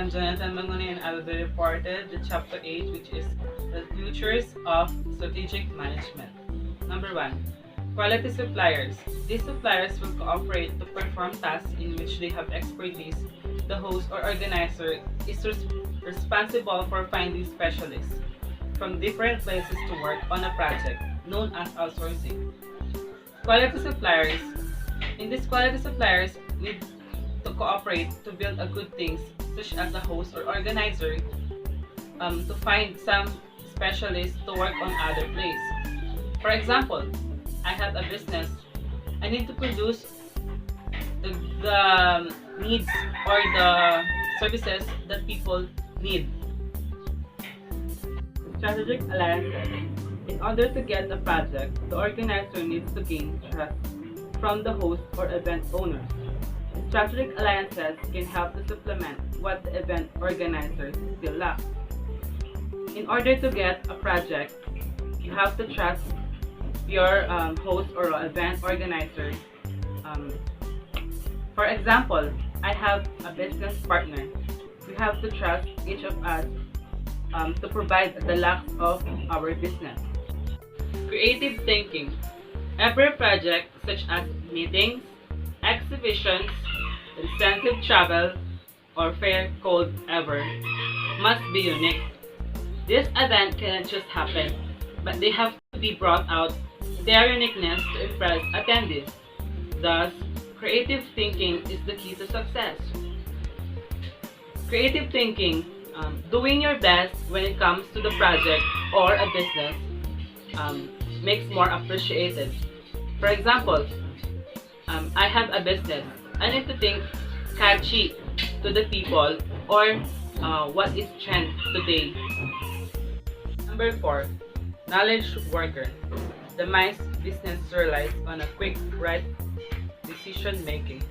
I'm Jonathan Mangoni, and I will be reported the Chapter 8, which is the futures of strategic management. Number 1. Quality suppliers. These suppliers will cooperate to perform tasks in which they have expertise. The host or organizer is responsible for finding specialists from different places to work on a project, known as outsourcing. Quality suppliers. In these quality suppliers need to cooperate to build a good things, such as a host or organizer, to find some specialists to work on other place. For example, I have a business. I need to produce the needs or the services that people need. Strategic alliances. In order to get a project, the organizer needs to gain trust from the host or event owners. Strategic alliances can help to supplement what the event organizers still lack. In order to get a project, you have to trust your host or event organizer. For example, I have a business partner. We have to trust each of us to provide the lacks of our business. Creative thinking. Every project, such as meetings, exhibitions, incentive travel, or fair called ever, must be unique. This event cannot just happen, but they have to be brought out their uniqueness to impress attendees. Thus, creative thinking is the key to success. Creative thinking, doing your best when it comes to the project or a business, makes more appreciated. For example, I have a business. I need to think catchy to the people or what is trend today. Number 4. Knowledge worker. The mind's business relies on a quick, right decision making.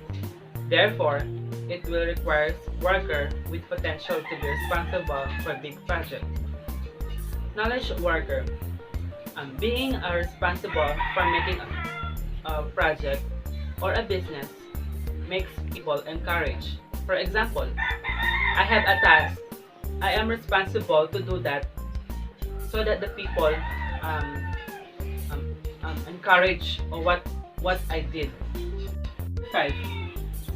Therefore, it will require worker with potential to be responsible for big projects. Knowledge worker. Being responsible for making a project or a business makes people encouraged. For example, I have a task. I am responsible to do that so that the people encourage what I did. 5.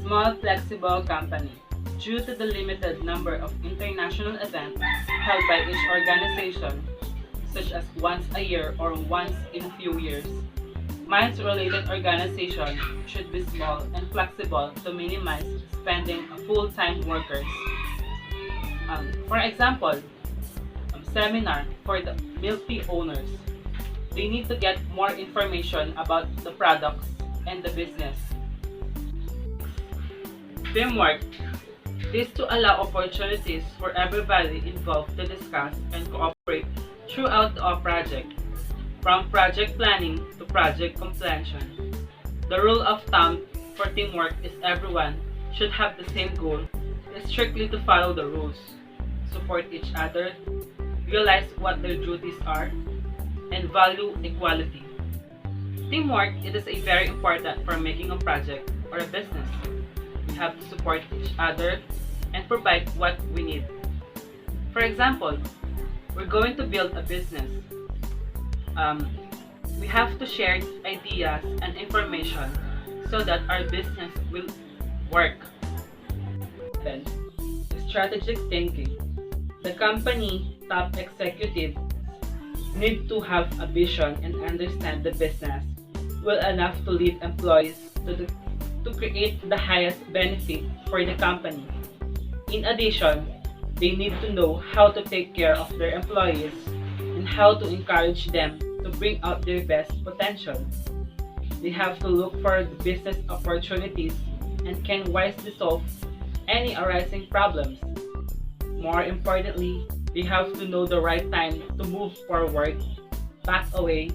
Small flexible company. Due to the limited number of international events held by each organization, such as once a year or once in a few years, Minds-related organization should be small and flexible to minimize spending of full-time workers. For example, seminar for the milk tea owners. They need to get more information about the products and the business. Teamwork. This to allow opportunities for everybody involved to discuss and cooperate throughout the project, from project planning to project completion. The rule of thumb for teamwork is everyone should have the same goal and strictly to follow the rules, support each other, realize what their duties are, and value equality. Teamwork it is very important for making a project or a business. We have to support each other and provide what we need. For example, we're going to build a business. We have to share ideas and information so that our business will work. Then, strategic thinking. The company top executives need to have a vision and understand the business well enough to lead employees to create the highest benefit for the company. In addition, they need to know how to take care of their employees and how to encourage them to bring out their best potential. They have to look for business opportunities and can wisely solve any arising problems. More importantly, they have to know the right time to move forward, back away,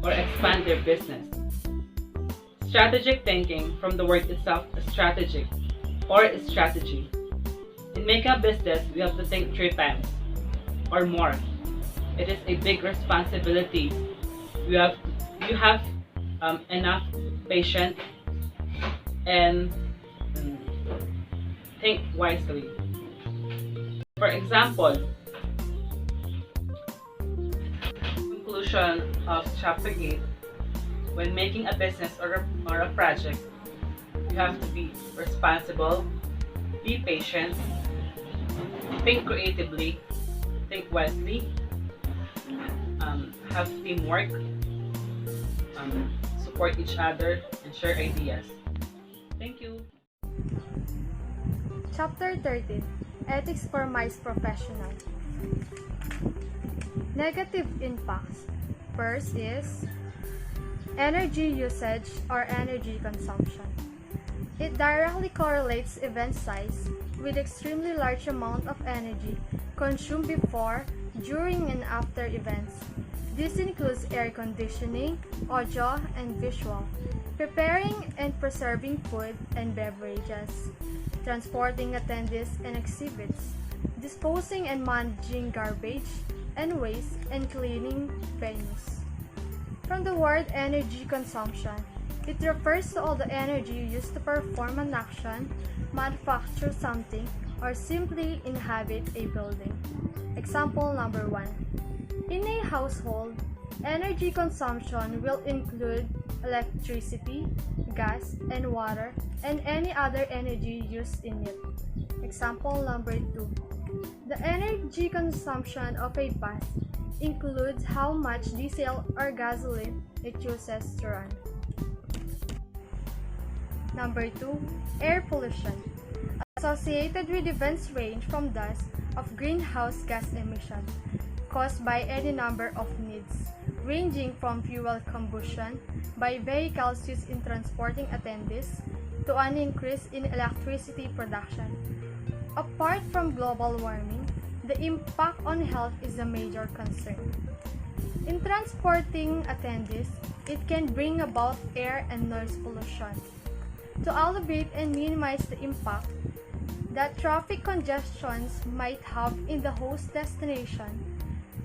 or expand their business. Strategic thinking from the word itself is strategic or strategy. In making a business, we have to think 3 times or more. It is a big responsibility. You have enough patience and think wisely. For example, conclusion of Chapter 8, when making a business or a project, you have to be responsible, be patient, think creatively, think wisely, have teamwork, support each other, and share ideas. Thank you. Chapter 13, Ethics for Mice Professional. Negative impacts. First is energy usage or energy consumption. It directly correlates event size with extremely large amount of energy consumed before, during, and after events. This includes air conditioning, audio and visual, preparing and preserving food and beverages, transporting attendees and exhibits, disposing and managing garbage and waste, and cleaning venues. From the word energy consumption, it refers to all the energy used to perform an action, manufacture something, or simply inhabit a building. Example number 1. In a household, energy consumption will include electricity, gas, and water, and any other energy used in it. Example number 2. The energy consumption of a bus includes how much diesel or gasoline it uses to run. Number 2. Air pollution. Associated with events range from dust of greenhouse gas emission caused by any number of needs, ranging from fuel combustion by vehicles used in transporting attendees to an increase in electricity production. Apart from global warming, the impact on health is a major concern. In transporting attendees, it can bring about air and noise pollution. To alleviate and minimize the impact that traffic congestions might have in the host destination,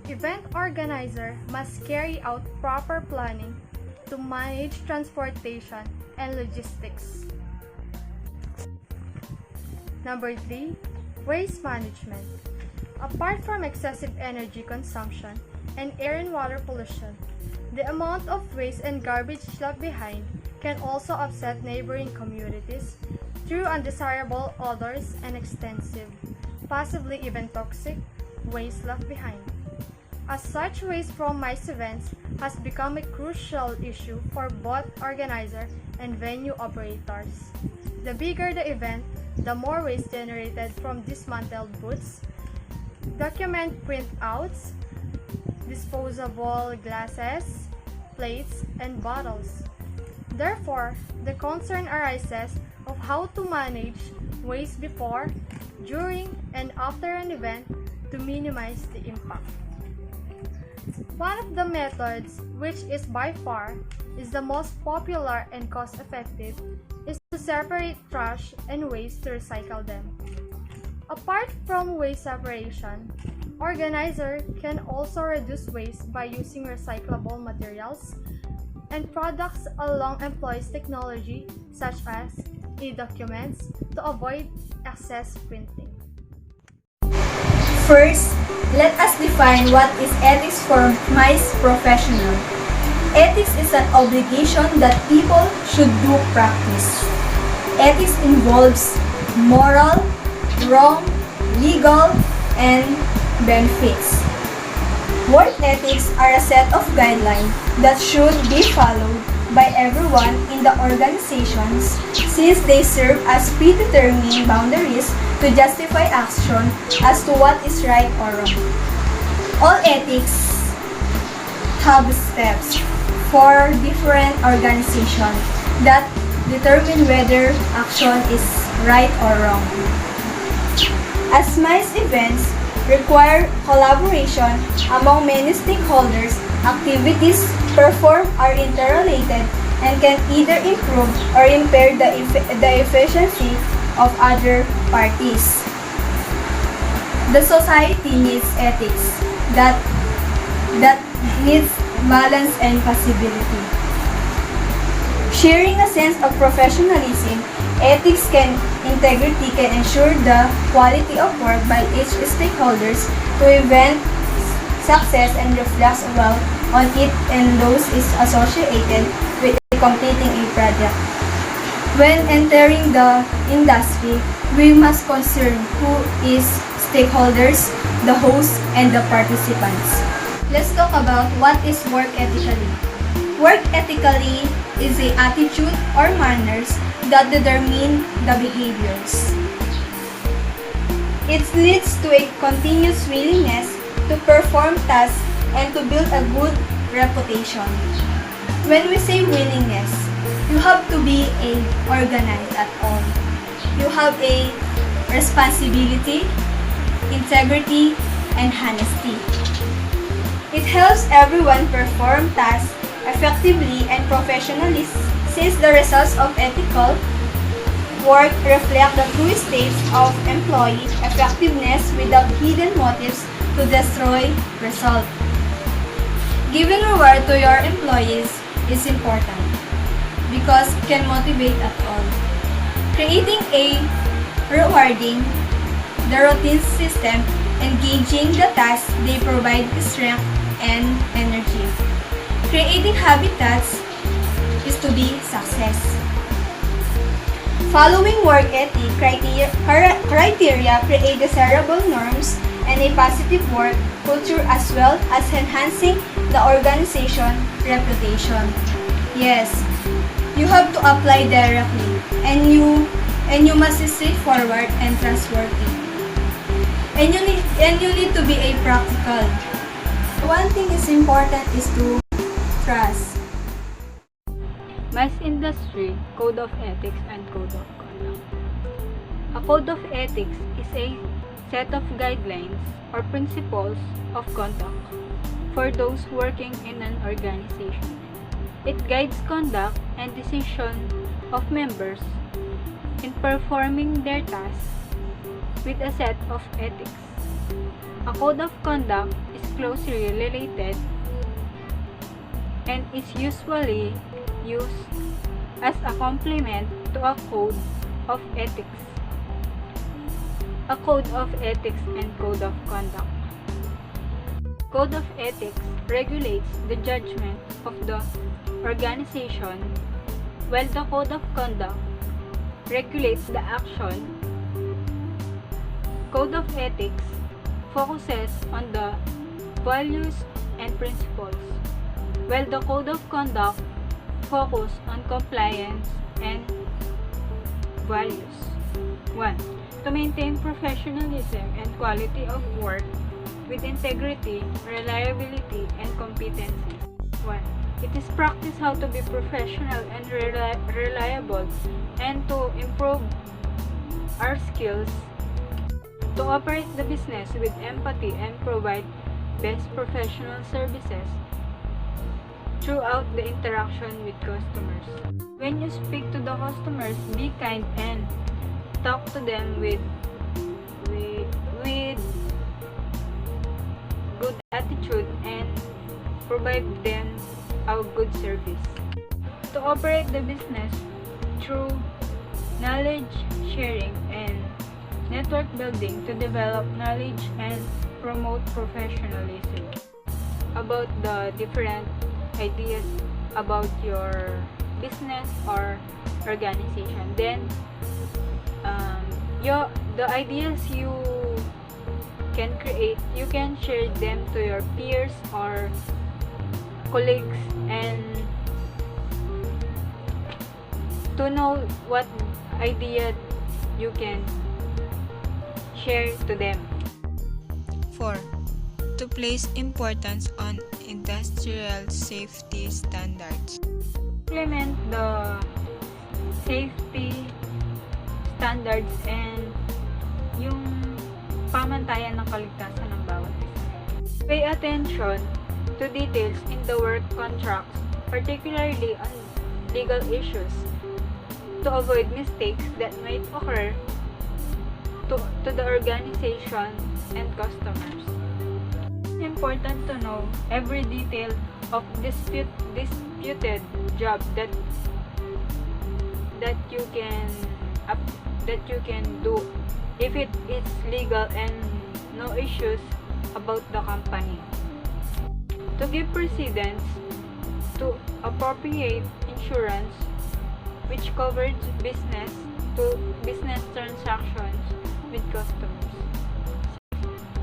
event organizer must carry out proper planning to manage transportation and logistics. Number 3. Waste management. Apart from excessive energy consumption and air and water pollution, the amount of waste and garbage left behind can also upset neighboring communities through undesirable odors and extensive, possibly even toxic, waste left behind. As such, waste from MICE events has become a crucial issue for both organizer and venue operators. The bigger the event, the more waste generated from dismantled booths, document printouts, disposable glasses, plates, and bottles. Therefore, the concern arises of how to manage waste before, during, and after an event to minimize the impact. One of the methods, which is by far is the most popular and cost-effective, is to separate trash and waste to recycle them. Apart from waste separation, organizer can also reduce waste by using recyclable materials and products along employs technology such as e-documents to avoid excess printing. First, let us define what is ethics for MICE professional. Ethics is an obligation that people should do practice. Ethics involves moral, wrong, legal, and benefits. Work ethics are a set of guidelines that should be followed by everyone in the organizations since they serve as predetermined boundaries to justify action as to what is right or wrong. All ethics have steps for different organizations that determine whether action is right or wrong. As MICE events require collaboration among many stakeholders, activities performed are interrelated and can either improve or impair the efficiency of other parties. The society needs ethics that needs balance and possibility. Sharing a sense of professionalism, ethics and integrity can ensure the quality of work by each stakeholders to event success and reflects well on it and those is associated with completing a project. When entering the industry, we must consider who is stakeholders, the hosts, and the participants. Let's talk about what is work ethically. Work ethically is a attitude or manners that determine the behaviors. It leads to a continuous willingness to perform tasks and to build a good reputation. When we say willingness, you have to be organized at all. You have a responsibility, integrity, and honesty. It helps everyone perform tasks effectively and professionally since the results of ethical work reflect the true states of employee effectiveness without hidden motives to destroy result. Giving reward to your employees is important because it can motivate at all. Creating a rewarding the routine system, engaging the tasks they provide strength and energy. Creating habitats is to be success. Following work ethic criteria create desirable norms and a positive work culture as well as enhancing the organization reputation. Yes, you have to apply directly and you must be straightforward and trustworthy. And you need to be a practical. One thing is important is to trust. Mass Industry Code of Ethics and Code of Conduct. A code of ethics is a set of guidelines or principles of conduct for those working in an organization. It guides conduct and decision of members in performing their tasks with a set of ethics. A code of conduct is closely related and is usually used as a complement to a code of ethics. A code of ethics and code of conduct. Code of ethics regulates the judgment of the organization, while the code of conduct regulates the action. Code of ethics focuses on the values and principles, while the code of conduct focus on compliance and values. 1. To maintain professionalism and quality of work with integrity, reliability, and competency. 1. It is practice how to be professional and reliable and to improve our skills to operate the business with empathy and provide best professional services throughout the interaction with customers. When you speak to the customers, be kind and talk to them with good attitude and provide them a good service. To operate the business through knowledge sharing and network building to develop knowledge and promote professionalism. About the different ideas about your business or organization, then the ideas you can create, you can share them to your peers or colleagues and to know what idea you can share to them. 4. To place importance on industrial safety standards. Implement the safety standards and yung pamantayan ng kaligtasan ng bawat isa. Pay attention to details in the work contracts, particularly on legal issues, to avoid mistakes that might occur to the organization and customers. It's important to know every detail of disputed job that that you can do if it is legal and no issues about the company. To give precedence to appropriate insurance which covers business to business transactions with customers.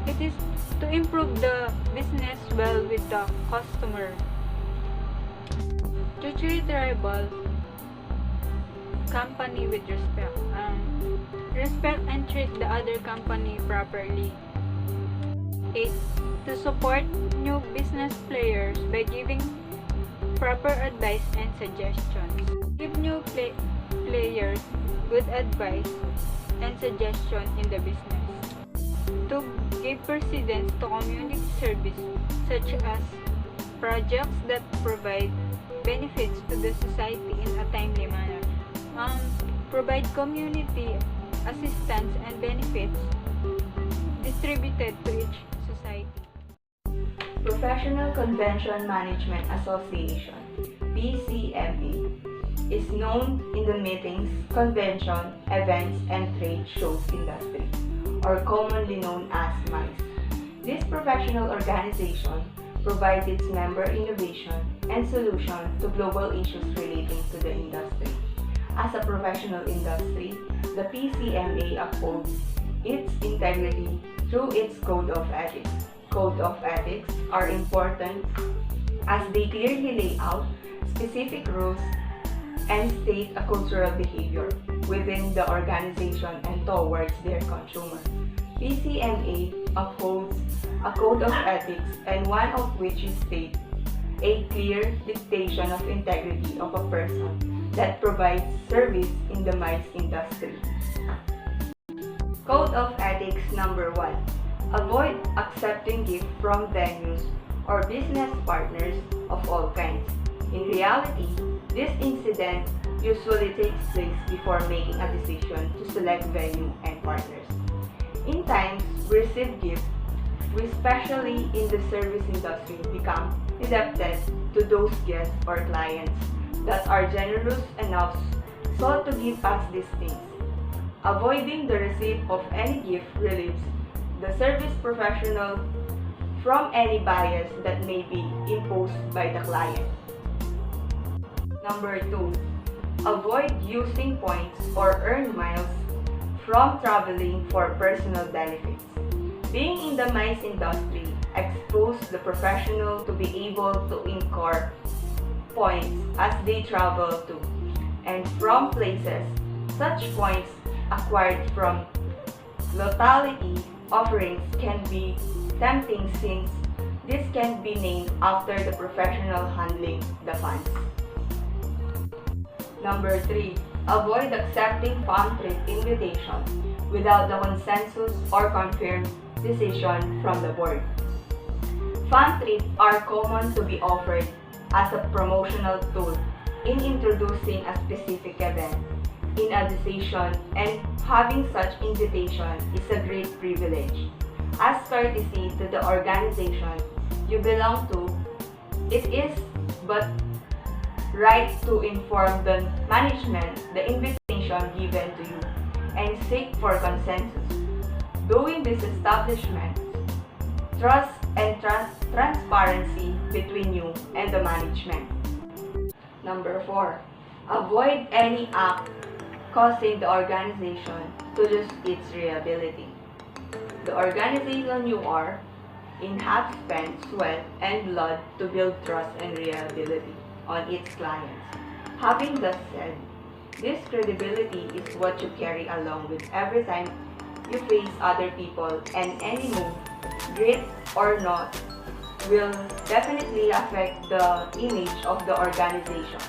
It is to improve the business well with the customer. To treat rival company with respect. Respect and treat the other company properly. 8. To support new business players by giving proper advice and suggestions. Give new players good advice and suggestion in the business. To give precedence to community service such as projects that provide benefits to the society in a timely manner. Provide community assistance and benefits distributed to each society. Professional Convention Management Association, PCMA, is known in the meetings, convention, events, and trade shows industry, or commonly known as MICE. This professional organization provides its member innovation and solution to global issues relating to the industry. As a professional industry, the PCMA upholds its integrity through its code of ethics. Code of ethics are important as they clearly lay out specific rules and state a cultural behavior within the organization and towards their consumer. PCMA upholds a code of ethics, and one of which is state a clear dictation of integrity of a person that provides service in the MICE industry. Code of Ethics number 1. Avoid accepting gifts from venues or business partners of all kinds. In reality, this incident usually takes place before making a decision to select venue and partners. In times we receive gifts, we especially in the service industry become indebted to those guests or clients that are generous enough so to give us these things. Avoiding the receipt of any gift relieves the service professional from any bias that may be imposed by the client. Number 2. Avoid using points or earned miles from traveling for personal benefits. Being in the MICE industry exposes the professional to be able to incur points as they travel to and from places. Such points acquired from locality offerings can be tempting since this can be named after the professional handling the funds. Number 3. Avoid accepting farm trip invitations without the consensus or confirmed decision from the board. Fan trips are common to be offered as a promotional tool in introducing a specific event in a decision, and having such invitation is a great privilege. As courtesy to the organization you belong to, it is but right to inform the management the invitation given to you and seek for consensus. Doing this establishment, trust and transparency between you and the management. Number 4. Avoid any act causing the organization to lose its reliability. The organization you are in has spent sweat and blood to build trust and reliability on its clients. Having thus said, this credibility is what you carry along with every time you face other people, and any move, great or not, will definitely affect the image of the organization.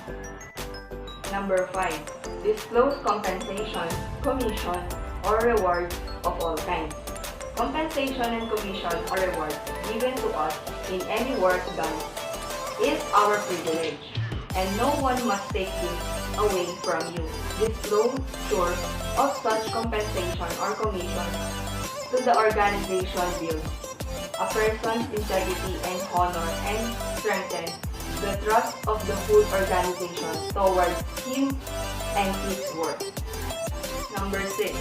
Number 5. Disclose compensation, commission, or rewards of all kinds. Compensation and commission or rewards given to us in any work done is our privilege, and no one must take this away from you. Disclosure of such compensation or commission to the organization builds a person's integrity and honor and strengthens the trust of the whole organization towards him and his worth. Number 6.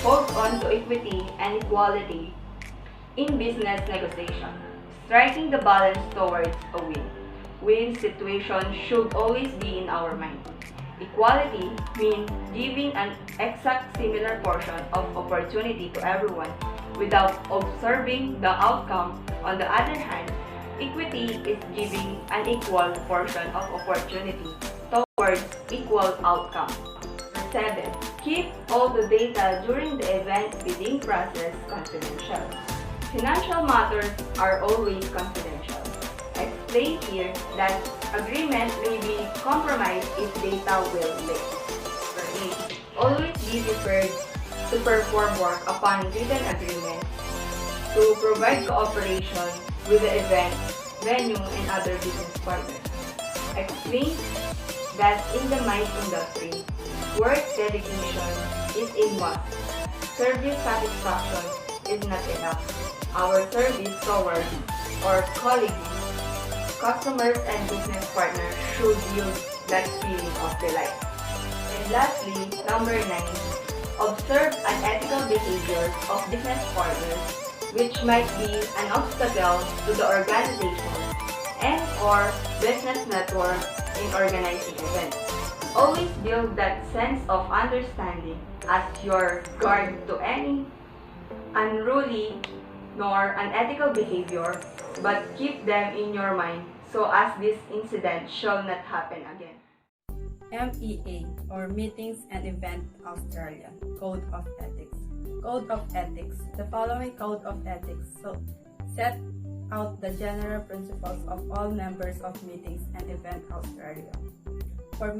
Hold on to equity and equality in business negotiation. Striking the balance towards a win-win situation should always be in our mind. Equality means giving an exact similar portion of opportunity to everyone without observing the outcome. On the other hand, equity is giving an equal portion of opportunity towards equal outcome. 7. Keep all the data during the event bidding process confidential. Financial matters are always confidential. Explain here that agreement may be compromised if data will leak. Number 8. Always be prepared to perform work upon written agreement to provide cooperation with the event, venue, and other business partners. Explain that in the MICE industry, work dedication is a must. Service satisfaction is not enough. Our service toward our colleagues, customers, and business partners should use that feeling of delight. And lastly, number 9, observe unethical behavior of business partners which might be an obstacle to the organization and or business network in organizing events. Always build that sense of understanding as your guard to any unruly nor unethical behavior, but keep them in your mind so as this incident shall not happen again. MEA, or Meetings and Event Australia, Code of Ethics. Code of Ethics. The following Code of Ethics set out the general principles of all members of Meetings and Event Australia for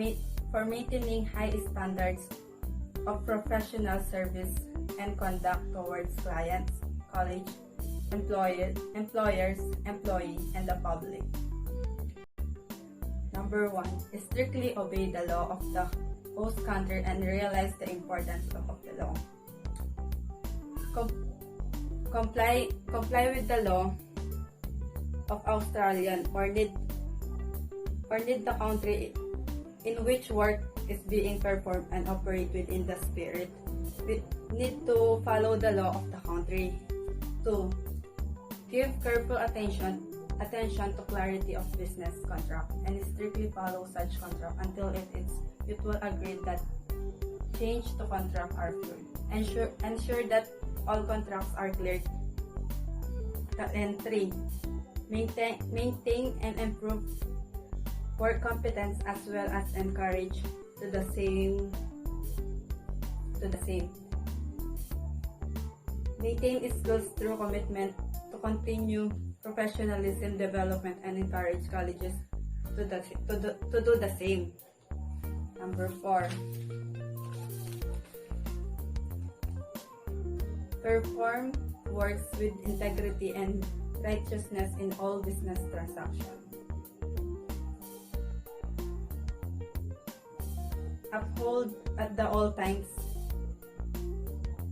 maintaining high standards of professional service and conduct towards clients, college, employers, employees, and the public. Number 1. Strictly obey the law of the host country and realize the importance of the law. Comply with the law of Australian or need the country in which work is being performed and operate within the spirit. We need to follow the law of the country. 2. Give careful attention to clarity of business contract and strictly follow such contract until it is mutually agreed that change to contract are fluid. Ensure that all contracts are cleared. And 3. Maintain and improve work competence as well as encourage to the same. Maintain skills through commitment to continue professionalism development and encourage colleges to do the same. Number 4. Perform works with integrity and righteousness in all business transactions. Uphold at all times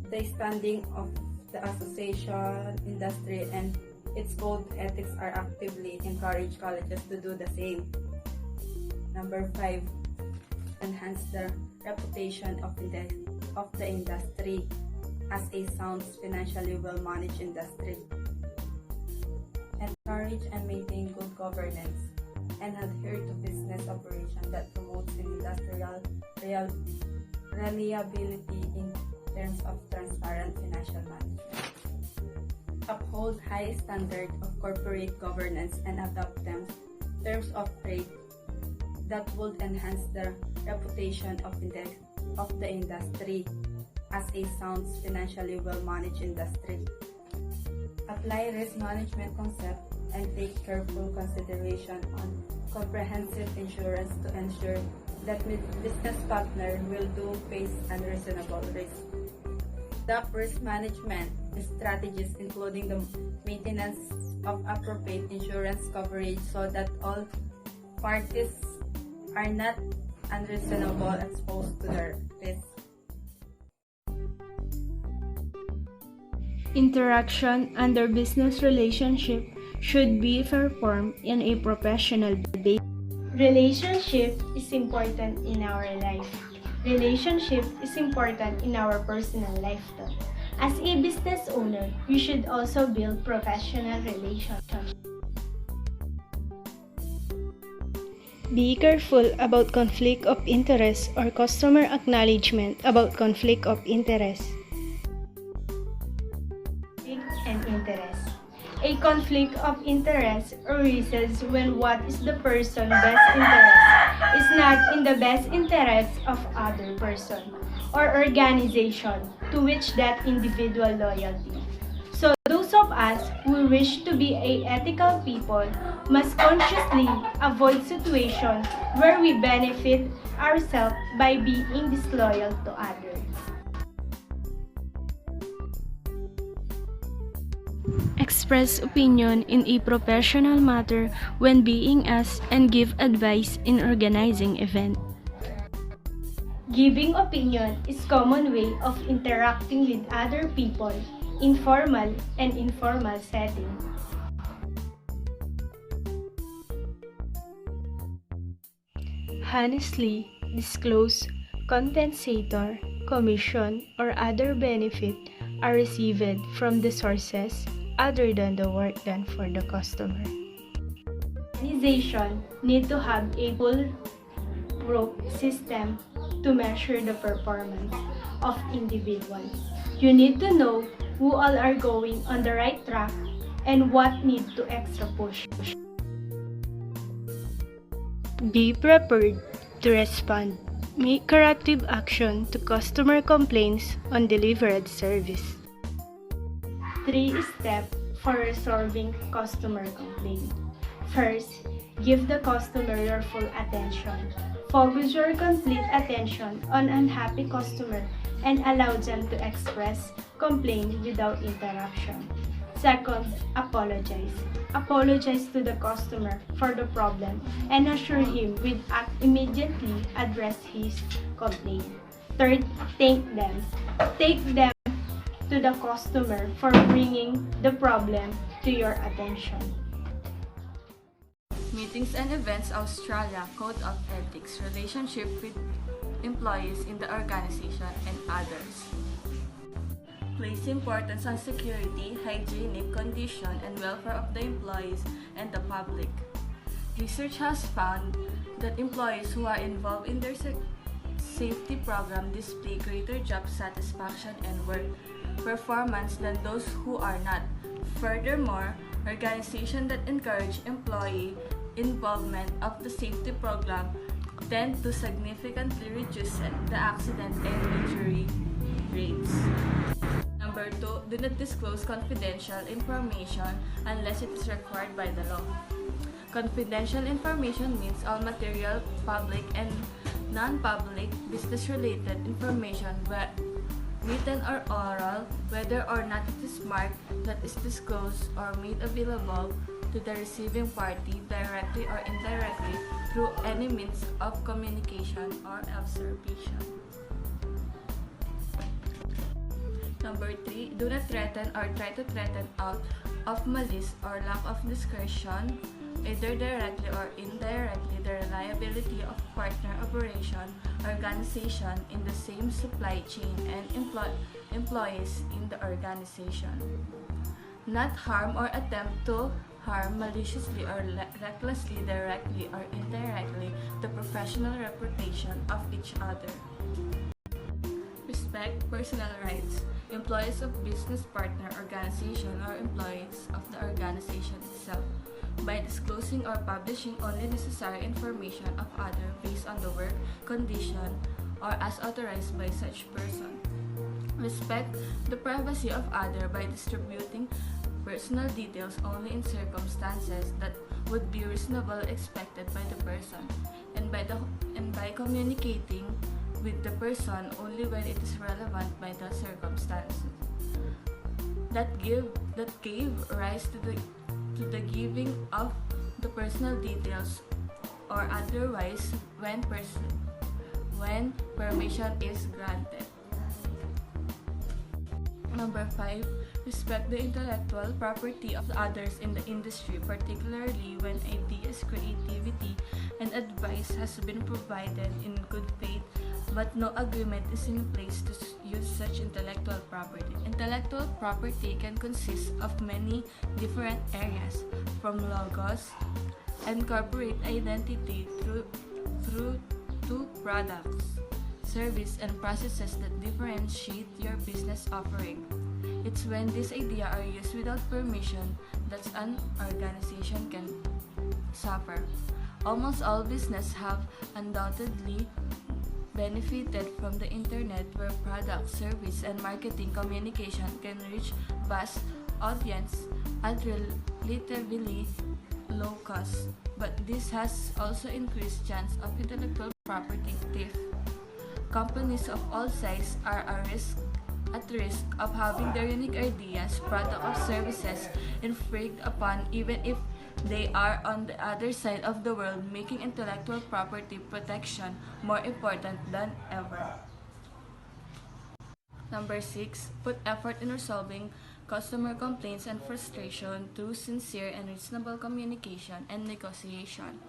the standing of the association, industry, and its code ethics are actively encourage colleges to do the same. Number 5. Enhance the reputation of the industry as a sound, financially well-managed industry. Encourage and maintain good governance and adhere to business operation that promotes industrial reliability in terms of transparent financial management. Uphold high standard of corporate governance and adopt terms of trade that would enhance the reputation of the industry as a sound, financially well-managed industry. Apply risk management concept and take careful consideration on comprehensive insurance to ensure that business partner will do face unreasonable risk. Adopt risk management strategies including the maintenance of appropriate insurance coverage so that all parties are not unreasonably exposed to the risk. Interaction under business relationship should be performed in a professional basis. Relationship is important in our life. Relationship is important in our personal life too. As a business owner, you should also build professional relationships. Be careful about conflict of interest or customer acknowledgement about conflict of interest. And interest. A conflict of interest arises when what is the person's best interest is not in the best interest of other person or organization to which that individual loyalty. So those of us who wish to be a ethical people must consciously avoid situations where we benefit ourselves by being disloyal to others. Express opinion in a professional matter when being asked and give advice in organizing event. Giving opinion is common way of interacting with other people in formal and informal setting. Honestly disclose compensator, commission, or other benefit are received from the sources other than the work done for the customer. Organization need to have a foolproof system to measure the performance of individuals. You need to know who all are going on the right track and what need to extra push. Be prepared to respond. Make corrective action to customer complaints on delivered service. 3 steps for resolving customer complaint. First, give the customer your full attention. Focus your complete attention on unhappy customer and allow them to express complaint without interruption. Second, apologize. Apologize to the customer for the problem and assure him with immediately address his complaint. Third, thank them. Take them to the customer for bringing the problem to your attention. Meetings and Events Australia Code of Ethics, Relationship with Employees in the Organization, and others. Place importance on security, hygienic condition, and welfare of the employees and the public. Research has found that employees who are involved in their safety program display greater job satisfaction and work performance than those who are not. Furthermore, organizations that encourage employee involvement of the safety program tend to significantly reduce the accident and injury rates. Number 2, do not disclose confidential information unless it is required by the law. Confidential information means all material, public and non-public, business-related information, written or oral, whether or not it is marked, that is disclosed or made available to the receiving party directly or indirectly through any means of communication or observation. Number 3, do not threaten or try to threaten out of malice or lack of discretion, either directly or indirectly, the reliability of partner operation organization in the same supply chain and employees in the organization. Not harm or attempt to harm maliciously or recklessly, directly or indirectly, the professional reputation of each other. Respect personal rights. Employees of business partner organization or employees of the organization itself, by disclosing or publishing only necessary information of other based on the work condition or as authorized by such person. Respect the privacy of other by distributing personal details only in circumstances that would be reasonably expected by the person, and by communicating with the person only when it is relevant by the circumstances that gave rise to the giving of the personal details, or otherwise when permission is granted. Number 5, respect the intellectual property of others in the industry, particularly when ideas, creativity, and advice has been provided in good faith but no agreement is in place to use such intellectual property. Intellectual property can consist of many different areas, from logos and corporate identity through to products, service, and processes that differentiate your business offering. It's when these ideas are used without permission that an organization can suffer. Almost all businesses have undoubtedly benefited from the internet, where product, service, and marketing communication can reach vast audience at relatively low cost. But this has also increased chance of intellectual property theft. Companies of all sizes are at risk of having their unique ideas, product, or services infringed upon, even if they are on the other side of the world, making intellectual property protection more important than ever. Number 6, put effort in resolving customer complaints and frustration through sincere and reasonable communication and negotiation.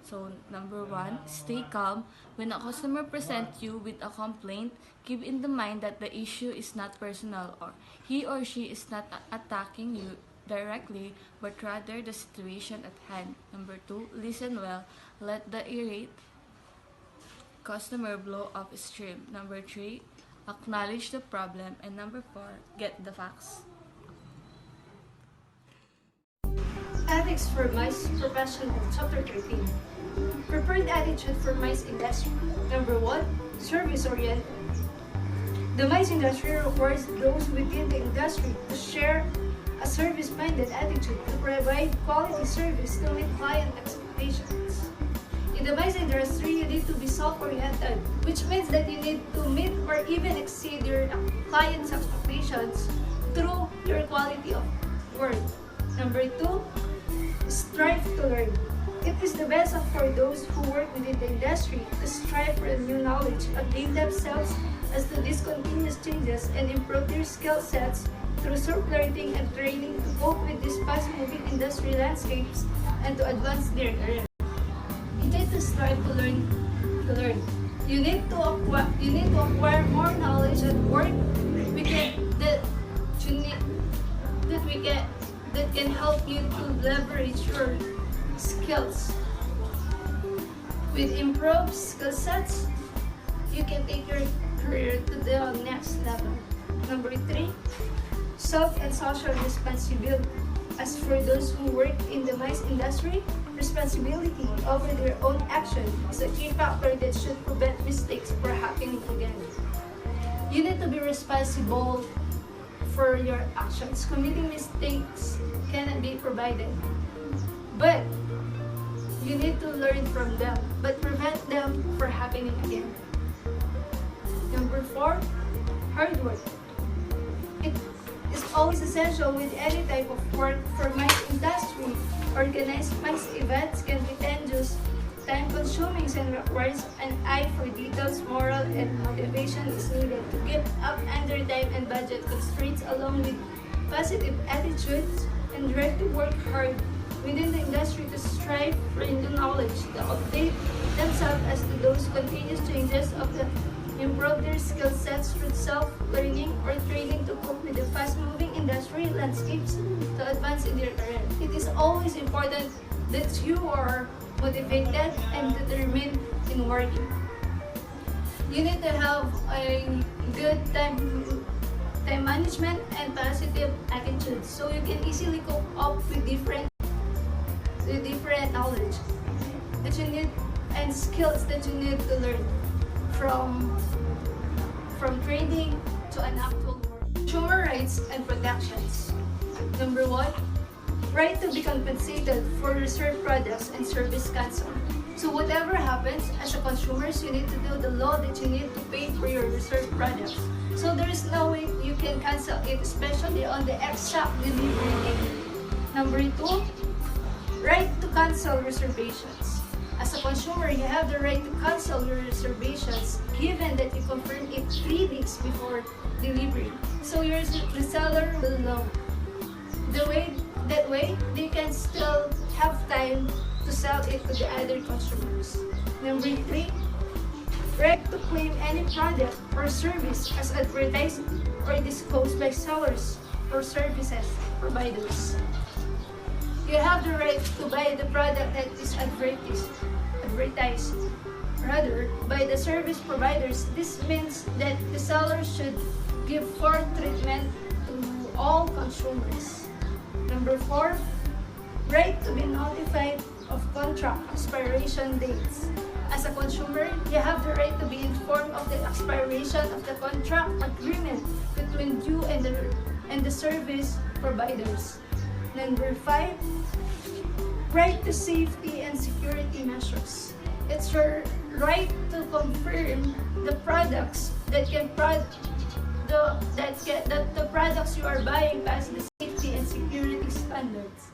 So, number 1, stay calm. When a customer presents you with a complaint, keep in mind that the issue is not personal, or he or she is not attacking you directly, but rather the situation at hand. Number 2, listen well. Let the irate customer blow off steam. Number 3, acknowledge the problem. And number 4, get the facts. Ethics for Mice Professional, Chapter 13. Preferred attitude for mice industry. Number 1, service-oriented. The mice industry requires those within the industry to share a service-minded attitude to provide quality service to meet client expectations. In the mice industry, you need to be self-oriented, which means that you need to meet or even exceed your client's expectations through your quality of work. Number 2, strive to learn. It is the best for those who work within the industry to strive for new knowledge, update themselves as to these continuous changes, and improve their skill sets through self-learning and training to cope with these fast-moving industry landscapes and to advance their career. You need to strive to learn. You need to acquire more knowledge at work that can help you to leverage your skills. With improved skill sets, you can take your career to the next level. Number 3, self and social responsibility. As for those who work in the mice industry, responsibility over their own action is a key factor that should prevent mistakes from happening again. You need to be responsible for your actions. Committing mistakes cannot be provided, but you need to learn from them, but prevent them from happening again. Number 4, hard work. It is always essential with any type of work for mice industry. Organized mice events can be tedious, time-consuming, and requires an eye for details. Moral and motivation is needed to keep up under time and budget constraints, along with positive attitudes and drive to work hard within the industry to strive for new knowledge, to update themselves as to those continuous changes of the improve their skill sets through self-learning or training to cope with the fast-moving industry landscapes to advance in their career. It is always important that you are motivated and determined in working. You need to have a good time management and positive attitude, so you can easily cope up with different knowledge that you need and skills that you need to learn from trading to an actual work. Consumer rights and protections. Number 1, right to be compensated for reserved products and service cancelled. So whatever happens, as a consumer, you need to do the law that you need to pay for your reserved products. So there is no way you can cancel it, especially on the exact delivery date. Number 2, right to cancel reservations. As a consumer, you have the right to cancel your reservations given that you confirm it 3 weeks before delivery. So the seller will know. That way, they can still have time to sell it to the other consumers. Number 3, Right to claim any product or service as advertised or disclosed by sellers or services providers. You have the right to buy the product that is advertised rather by the service providers. This means that the seller should give fair treatment to all consumers. Number 4, right to be notified of contract expiration dates. As a consumer, you have the right to be informed of the expiration of the contract agreement between you and the service providers. Number 5, right to safety and security measures. It's your right to confirm the products that the products you are buying pass the safety and security standards.